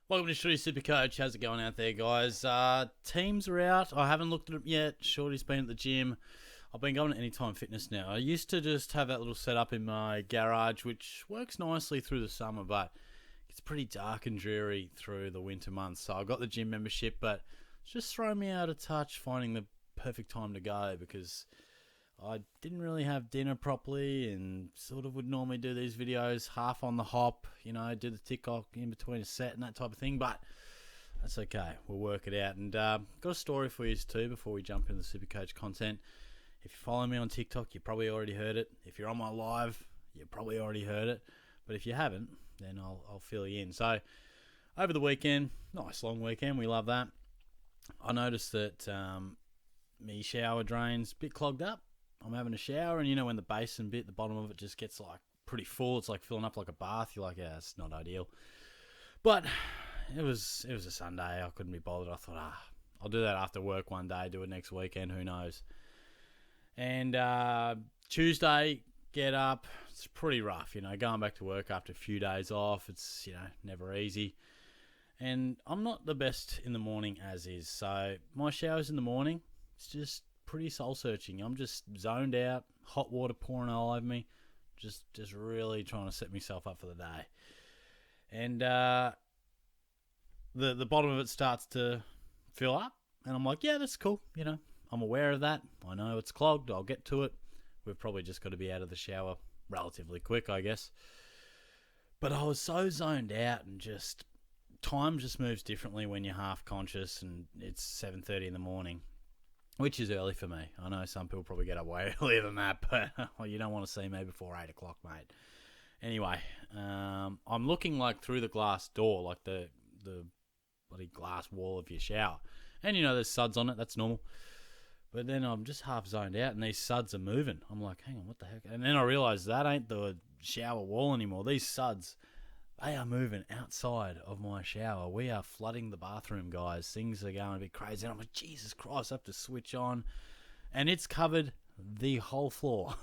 Welcome to Shorty SuperCoach. How's it going out there, guys? Teams are out. I haven't looked at them yet. Shorty's been at the gym. I've been going to Anytime Fitness now. I used to just have that little setup in my garage, which works nicely through the summer, but it's pretty dark and dreary through the winter months. So I got the gym membership, but it's just thrown me out of touch finding the perfect time to go because I didn't really have dinner properly and sort of would normally do these videos half on the hop, do the TikTok in between a set and that type of thing, but that's okay. We'll work it out. And got a story for you too before we jump into the SuperCoach content. If you follow me on TikTok, you probably already heard it. If you're on my live, you probably already heard it. But if you haven't, then I'll fill you in. So over the weekend, nice long weekend, we love that. I noticed that me shower drain's a bit clogged up. I'm having a shower, and when the basin bit, the bottom of it just gets like pretty full. It's like filling up like a bath. You're like, yeah, it's not ideal. But it was a Sunday. I couldn't be bothered. I thought, I'll do that after work one day. Do it next weekend. Who knows? And Tuesday, get up. It's pretty rough, going back to work after a few days off. It's never easy. And I'm not the best in the morning as is. So my showers in the morning, it's just pretty soul searching. I'm just zoned out, hot water pouring all over me, just really trying to set myself up for the day. And the bottom of it starts to fill up, and I'm like, yeah, that's cool. I'm aware of that. I know it's clogged. I'll get to it. We've probably just got to be out of the shower relatively quick, I guess. But I was so zoned out, and just time just moves differently when you're half conscious, and it's 7:30 in the morning. Which is early for me. I know some people probably get up way earlier than that, but you don't want to see me before 8 o'clock, mate. Anyway, I'm looking like through the glass door, like the bloody glass wall of your shower. And there's suds on it, that's normal. But then I'm just half zoned out and these suds are moving. I'm like, hang on, what the heck? And then I realise that ain't the shower wall anymore. These suds, they are moving outside of my shower. We are flooding the bathroom, guys. Things are going a bit crazy. And I'm like, Jesus Christ, I have to switch on. And it's covered the whole floor.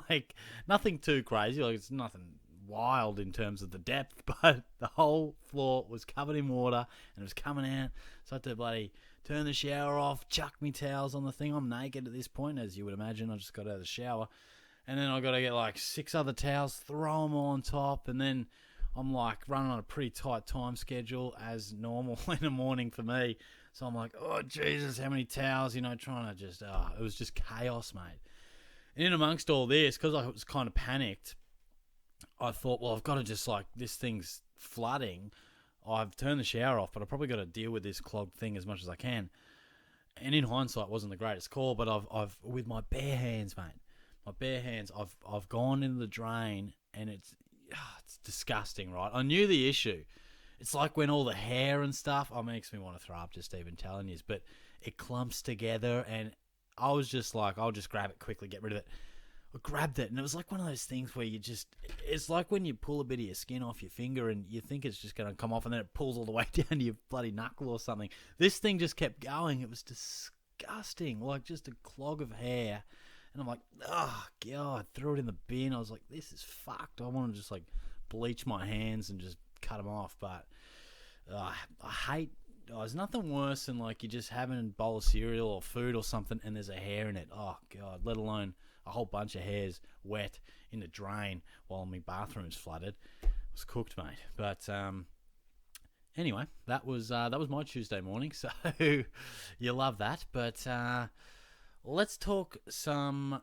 Like, nothing too crazy. Like, it's nothing wild in terms of the depth, but the whole floor was covered in water and it was coming out. So I had to bloody turn the shower off, chuck me towels on the thing. I'm naked at this point, as you would imagine. I just got out of the shower. And then I got to get like 6 other towels, throw them all on top, and then I'm like running on a pretty tight time schedule as normal in the morning for me. So I'm like, oh, Jesus, how many towels, trying to just, it was just chaos, mate. And in amongst all this, because I was kind of panicked, I thought, well, I've got to just this thing's flooding. I've turned the shower off, but I've probably got to deal with this clogged thing as much as I can. And in hindsight, it wasn't the greatest call, but I've with my bare hands, mate, I've gone into the drain, and it's disgusting, right? I knew the issue. It's like when all the hair and stuff, it makes me want to throw up just even telling you, but it clumps together, and I was just like, I'll just grab it quickly, get rid of it. I grabbed it, and it was like one of those things where it's like when you pull a bit of your skin off your finger and you think it's just going to come off, and then it pulls all the way down to your bloody knuckle or something. This thing just kept going. It was disgusting, like just a clog of hair. And I'm like, oh, God, threw it in the bin. I was like, this is fucked. I want to just bleach my hands and just cut them off. But I hate, there's nothing worse than you're just having a bowl of cereal or food or something and there's a hair in it. Oh, God, let alone a whole bunch of hairs wet in the drain while my bathroom's flooded. It was cooked, mate. But anyway, that was my Tuesday morning. So you love that. But let's talk some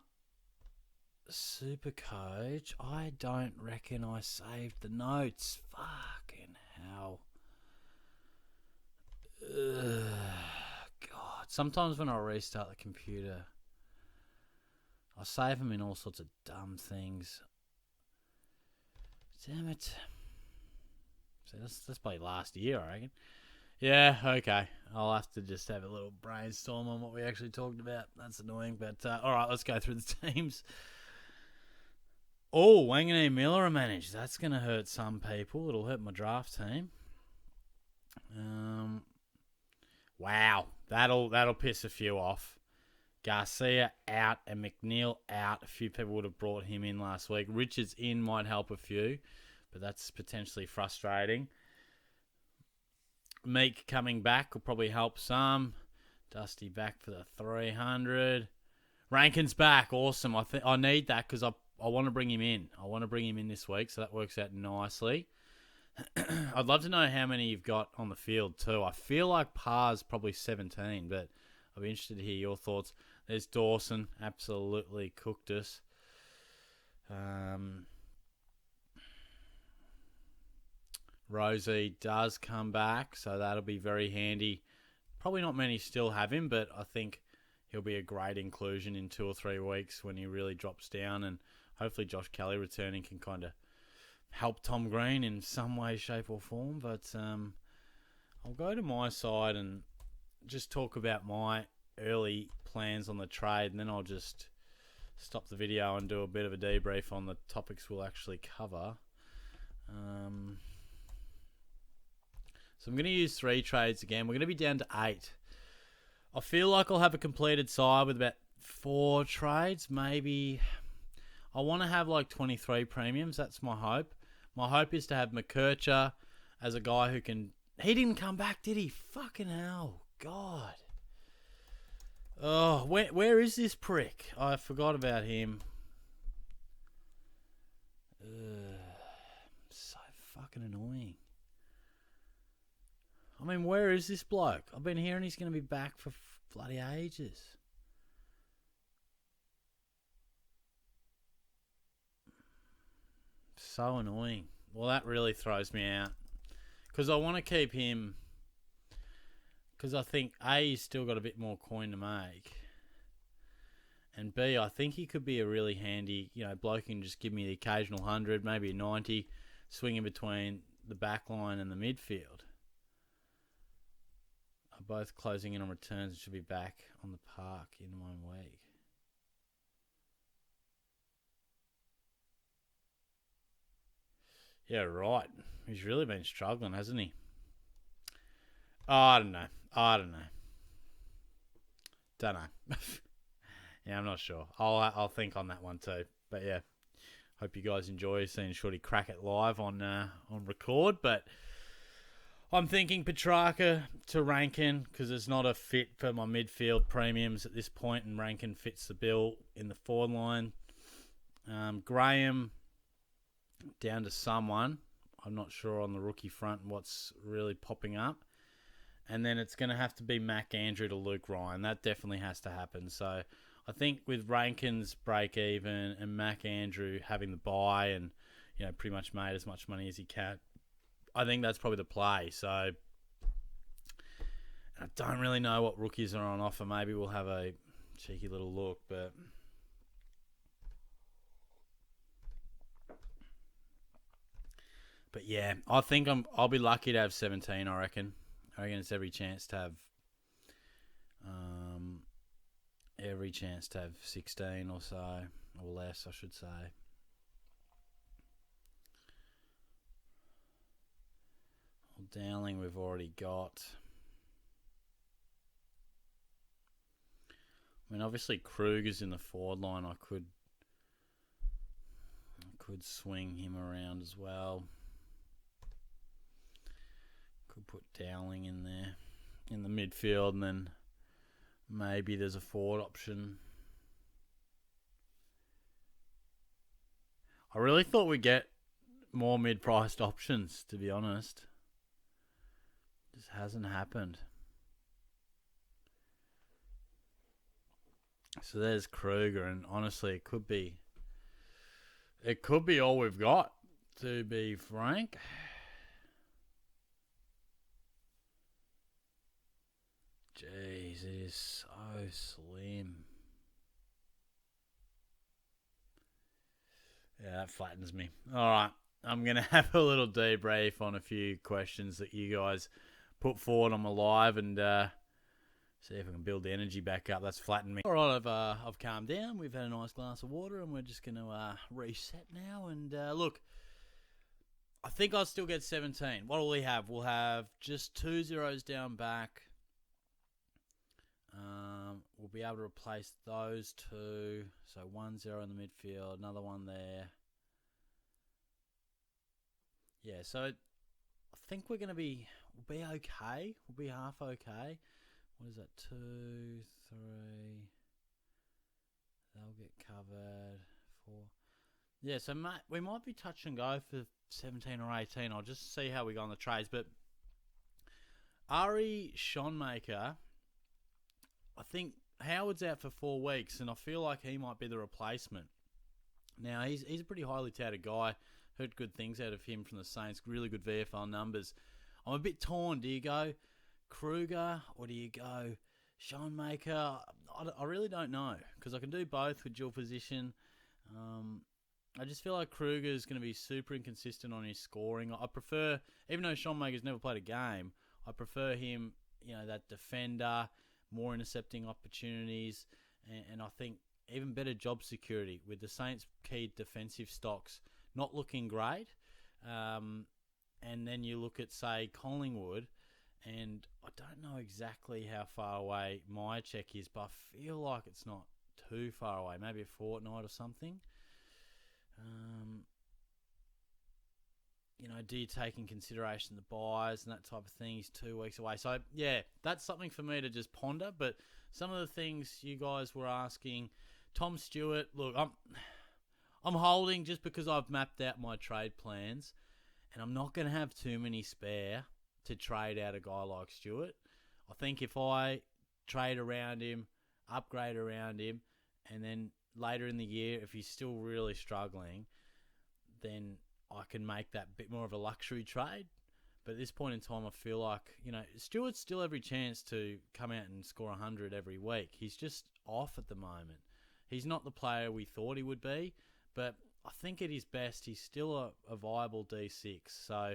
SuperCoach. I don't reckon I saved the notes. Fucking hell. God. Sometimes when I restart the computer, I save them in all sorts of dumb things. Damn it. So that's probably last year, I reckon. Yeah, okay. I'll have to just have a little brainstorm on what we actually talked about. That's annoying, but alright, let's go through the teams. Oh, Wanganeen Miller are managed. That's going to hurt some people. It'll hurt my draft team. Wow, that'll piss a few off. Garcia out and McNeil out. A few people would have brought him in last week. Richards in might help a few, but that's potentially frustrating. Meek coming back will probably help some. Dusty back for the 300. Rankin's back. Awesome. I need that because I want to bring him in. I want to bring him in this week, so that works out nicely. I'd love to know how many you've got on the field too. I feel like par's probably 17, but I'd be interested to hear your thoughts. There's Dawson. Absolutely cooked us. Rosie does come back, so that'll be very handy. Probably not many still have him, but I think he'll be a great inclusion in 2 or 3 weeks when he really drops down, and hopefully Josh Kelly returning can kind of help Tom Green in some way, shape or form. But I'll go to my side and just talk about my early plans on the trade, and then I'll just stop the video and do a bit of a debrief on the topics we'll actually cover. So I'm going to use 3 trades again. We're going to be down to 8. I feel like I'll have a completed side with about 4 trades. Maybe I want to have like 23 premiums. That's my hope. My hope is to have McKercher as a guy who can... He didn't come back, did he? Fucking hell. God. Oh, where is this prick? I forgot about him. So fucking annoying. I mean, where is this bloke? I've been hearing he's going to be back for bloody ages. So annoying. Well, that really throws me out. Because I want to keep him... Because I think, A, he's still got a bit more coin to make. And B, I think he could be a really handy, bloke who can just give me the occasional 100, maybe a 90, swinging between the back line and the midfield. Are both closing in on returns and should be back on the park in 1 week. Yeah, right. He's really been struggling, hasn't he? Oh, I don't know. Don't know. Yeah, I'm not sure. I'll think on that one too. But yeah, hope you guys enjoy seeing Shorty crack it live on record. But I'm thinking Petrarca to Rankin because it's not a fit for my midfield premiums at this point, and Rankin fits the bill in the forward line. Graham down to someone. I'm not sure on the rookie front what's really popping up. And then it's going to have to be Mac Andrew to Luke Ryan. That definitely has to happen. So I think with Rankin's break even and Mac Andrew having the buy and pretty much made as much money as he can, I think that's probably the play. So I don't really know what rookies are on offer. Maybe we'll have a cheeky little look, but yeah, I think I'll be lucky to have 17. I reckon it's every chance to have 16 or so, or less, I should say. Well, Dowling we've already got. I mean, obviously Kruger's in the forward line. I could swing him around as well. Could put Dowling in there in the midfield, and then maybe there's a forward option. I really thought we'd get more mid-priced options, to be honest. Just hasn't happened. So there's Kruger, and honestly, it could be all we've got, to be frank. Jeez, it is so slim. Yeah, that flattens me. All right, I'm going to have a little debrief on a few questions that you guys put forward on my live and see if I can build the energy back up. That's flattened me. All right, I've calmed down. We've had a nice glass of water, and we're just going to reset now. And look, I think I'll still get 17. What will we have? We'll have just 2 zeros down back. We'll be able to replace those 2. So 1 0 in the midfield, another one there. Yeah, so I think we're going to be we'll be okay. We'll be half okay. What is that? 2, 3. They'll get covered. 4. Yeah, so we might be touch and go for 17 or 18. I'll just see how we go on the trades. But Ari Schoenmaker, I think Howard's out for 4 weeks, and I feel like he might be the replacement. Now, he's a pretty highly touted guy. Heard good things out of him from the Saints. Really good VFL numbers. I'm a bit torn. Do you go Kruger or do you go Schoenmaker? I really don't know because I can do both with dual position. I just feel like Kruger is going to be super inconsistent on his scoring. I prefer, even though Schoenmaker's never played a game, I prefer him, that defender, more intercepting opportunities, and I think even better job security with the Saints' key defensive stocks not looking great. And then you look at, say, Collingwood, and I don't know exactly how far away my check is, but I feel like it's not too far away, maybe a fortnight or something. Do you take in consideration the buys and that type of thing? He's 2 weeks away. So, yeah, that's something for me to just ponder. But some of the things you guys were asking, Tom Stewart, look, I'm holding just because I've mapped out my trade plans, and I'm not going to have too many spare to trade out a guy like Stewart. I think if I trade around him, upgrade around him, and then later in the year, if he's still really struggling, then I can make that bit more of a luxury trade. But at this point in time, I feel like, Stewart's still every chance to come out and score 100 every week. He's just off at the moment. He's not the player we thought he would be, but I think at his best, he's still a viable D6. So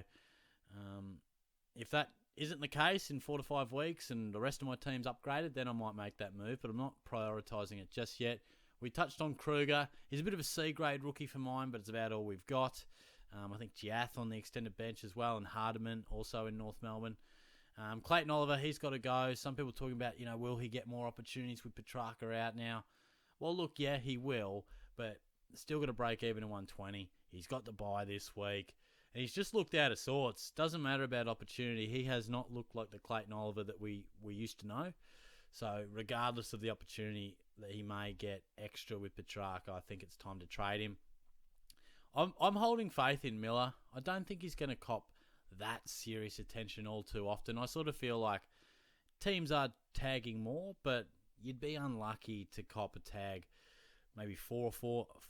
if that isn't the case in 4 to 5 weeks and the rest of my team's upgraded, then I might make that move, but I'm not prioritising it just yet. We touched on Kruger. He's a bit of a C-grade rookie for mine, but it's about all we've got. I think Giath on the extended bench as well, and Hardiman also in North Melbourne. Clayton Oliver, he's got to go. Some people talking about, will he get more opportunities with Petrarca out now? Well, look, yeah, he will, but still got to break even at 120. He's got the bye this week, and he's just looked out of sorts. Doesn't matter about opportunity. He has not looked like the Clayton Oliver that we used to know. So regardless of the opportunity that he may get extra with Petrarca, I think it's time to trade him. I'm holding faith in Miller. I don't think he's going to cop that serious attention all too often. I sort of feel like teams are tagging more, but you'd be unlucky to cop a tag maybe four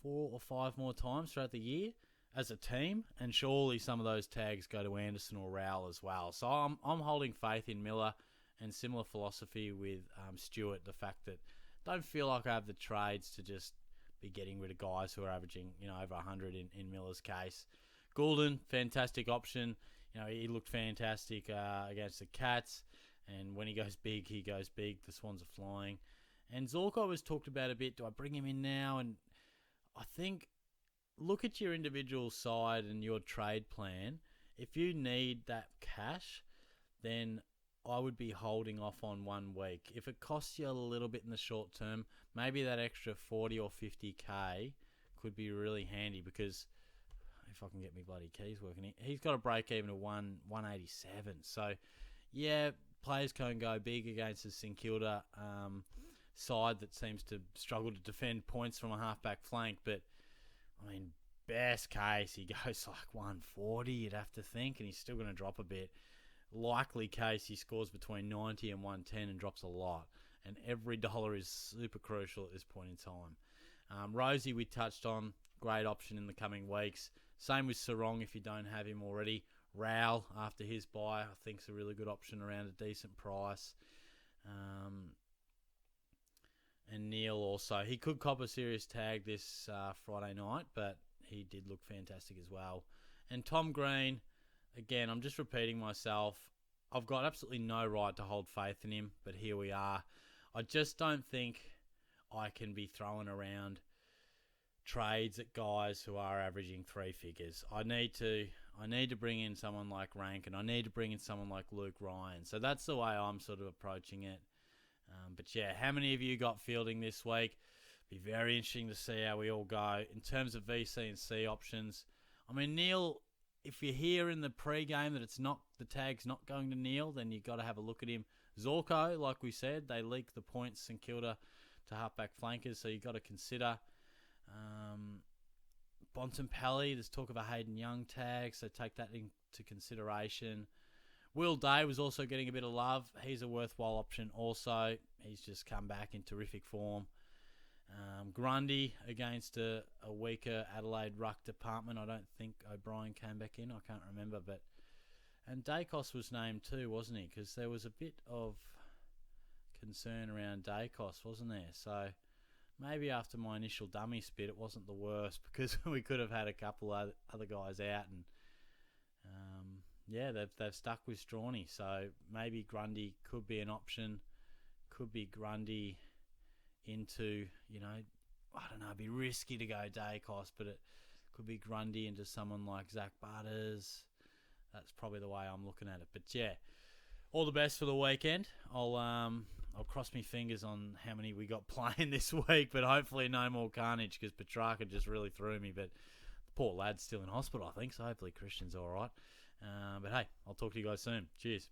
or five more times throughout the year as a team, and surely some of those tags go to Anderson or Rowell as well. So I'm holding faith in Miller, and similar philosophy with Stewart, the fact that I don't feel like I have the trades to just be getting rid of guys who are averaging, over 100 in Miller's case. Goulden, fantastic option. He looked fantastic against the Cats, and when he goes big, he goes big. The Swans are flying. And Zorko was talked about a bit. Do I bring him in now? And I think look at your individual side and your trade plan. If you need that cash, then I would be holding off on 1 week. If it costs you a little bit in the short term, maybe that extra 40 or 50k could be really handy, because if I can get me bloody keys working here, he's got a break even of 187. So, yeah, players can go big against the St Kilda side that seems to struggle to defend points from a halfback flank. But, best case, he goes like 140, you'd have to think, and he's still going to drop a bit. Likely case, he scores between 90 and 110 and drops a lot. And every dollar is super crucial at this point in time. Rosie, we touched on. Great option in the coming weeks. Same with Sarong if you don't have him already. Rowell, after his bye, I think is a really good option around a decent price. And Neil also. He could cop a serious tag this Friday night, but he did look fantastic as well. And Tom Green, again, I'm just repeating myself. I've got absolutely no right to hold faith in him, but here we are. I just don't think I can be throwing around trades at guys who are averaging 3 figures. I need to bring in someone like Rank, and I need to bring in someone like Luke Ryan. So that's the way I'm sort of approaching it. But yeah, how many of you got fielding this week? Be very interesting to see how we all go. In terms of VC and C options, Neil if you hear in the pre-game that the tag's not going to Neil, then you've got to have a look at him. Zorko, like we said, they leaked the points St Kilda to halfback flankers, so you've got to consider. Bontempelli, there's talk of a Hayden Young tag, so take that into consideration. Will Day was also getting a bit of love. He's a worthwhile option also. He's just come back in terrific form. Grundy against a weaker Adelaide ruck department. I don't think O'Brien came back in. I can't remember. And Dacos was named too, wasn't he? Because there was a bit of concern around Dacos, wasn't there? So maybe after my initial dummy spit, it wasn't the worst because we could have had a couple other guys out. And they've stuck with Strawny. So maybe Grundy could be an option. Could be Grundy into, I don't know, it'd be risky to go Dacos, but it could be Grundy into someone like Zach Butters. That's probably the way I'm looking at it. But yeah, all the best for the weekend. I'll cross my fingers on how many we got playing this week, but hopefully no more carnage because Petrarca just really threw me. But the poor lad's still in hospital, I think, so hopefully Christian's all right. But hey, I'll talk to you guys soon. Cheers.